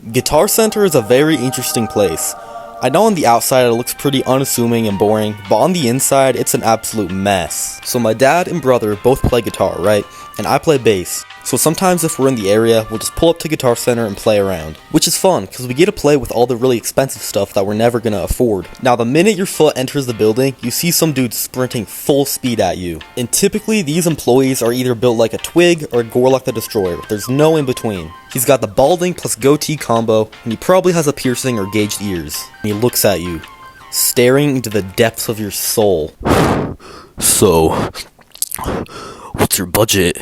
Guitar Center is a very interesting place. I know on the outside it looks pretty unassuming and boring, but on the inside it's an absolute mess. So my dad and brother both play guitar, right? And I play bass. So sometimes if we're in the area, we'll just pull up to Guitar Center and play around. Which is fun, because we get to play with all the really expensive stuff that we're never going to afford. Now the minute your foot enters the building, you see some dude sprinting full speed at you. And typically these employees are either built like a Twig or a Gorlek the Destroyer. There's no in between. He's got the balding plus goatee combo, and he probably has a piercing or gauged ears. And he looks at you, staring into the depths of your soul. So, what's your budget?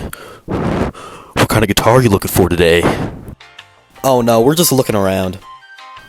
What kind of guitar are you looking for today? Oh no, we're just looking around.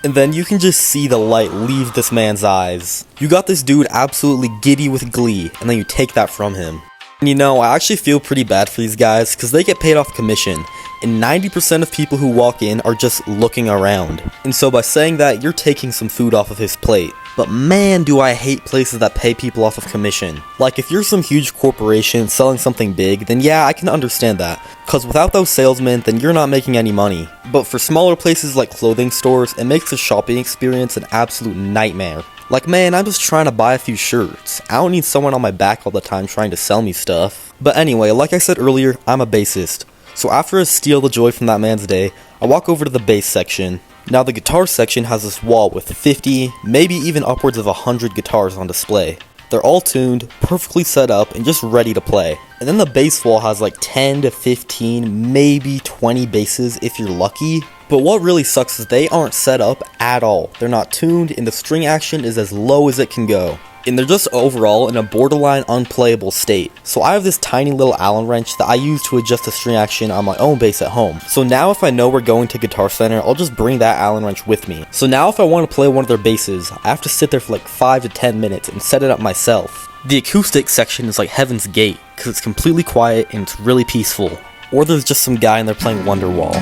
And then you can just see the light leave this man's eyes. You got this dude absolutely giddy with glee, and then you take that from him. And you know, I actually feel pretty bad for these guys, because they get paid off commission, and 90% of people who walk in are just looking around. And so by saying that, you're taking some food off of his plate. But man, do I hate places that pay people off of commission. Like, if you're some huge corporation selling something big, then yeah, I can understand that. Cause without those salesmen, then you're not making any money. But for smaller places like clothing stores, it makes the shopping experience an absolute nightmare. Like, man, I'm just trying to buy a few shirts. I don't need someone on my back all the time trying to sell me stuff. But anyway, like I said earlier, I'm a bassist. So after I steal the joy from that man's day, I walk over to the bass section. Now the guitar section has this wall with 50, maybe even upwards of 100 guitars on display. They're all tuned, perfectly set up, and just ready to play. And then the bass wall has like 10 to 15, maybe 20 basses if you're lucky. But what really sucks is they aren't set up at all. They're not tuned, and the string action is as low as it can go. And they're just overall in a borderline unplayable state. So I have this tiny little Allen wrench that I use to adjust the string action on my own bass at home. So now if I know we're going to Guitar Center, I'll just bring that Allen wrench with me. So now if I want to play one of their basses, I have to sit there for like 5 to 10 minutes and set it up myself. The acoustic section is like Heaven's Gate, because it's completely quiet and it's really peaceful. Or there's just some guy in there playing Wonderwall.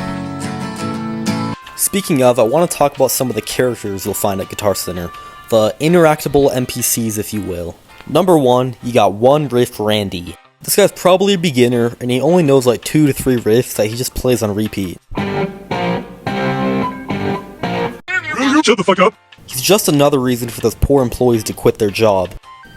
Speaking of, I want to talk about some of the characters you'll find at Guitar Center. The interactable NPCs, if you will. Number 1, you got One Riff Randy. This guy's probably a beginner, and he only knows like 2 to 3 riffs that he just plays on repeat. Shut the fuck up! He's just another reason for those poor employees to quit their job.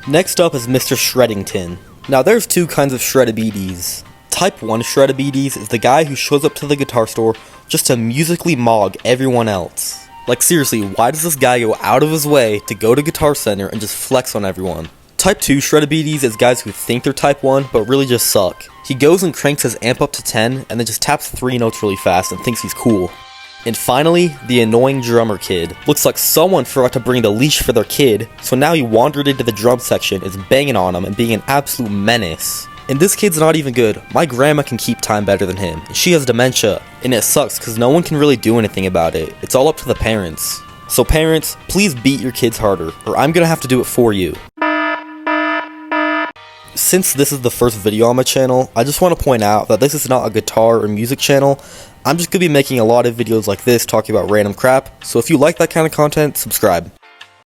Next up is Mr. Shreddington. Now there's 2 kinds of Shreddibedes. Type 1 Shreddibedes is the guy who shows up to the guitar store just to musically mog everyone else. Like seriously, why does this guy go out of his way to go to Guitar Center and just flex on everyone? Type 2 Shreddibedes is guys who think they're Type 1 but really just suck. He goes and cranks his amp up to 10 and then just taps 3 notes really fast and thinks he's cool. And finally, the annoying drummer kid. Looks like someone forgot to bring the leash for their kid, so now he wandered into the drum section, is banging on him and being an absolute menace. And this kid's not even good. My grandma can keep time better than him. She has dementia. And it sucks because no one can really do anything about it. It's all up to the parents. So parents, please beat your kids harder, or I'm gonna have to do it for you. Since this is the first video on my channel, I just want to point out that this is not a guitar or music channel. I'm just gonna be making a lot of videos like this talking about random crap. So if you like that kind of content, subscribe.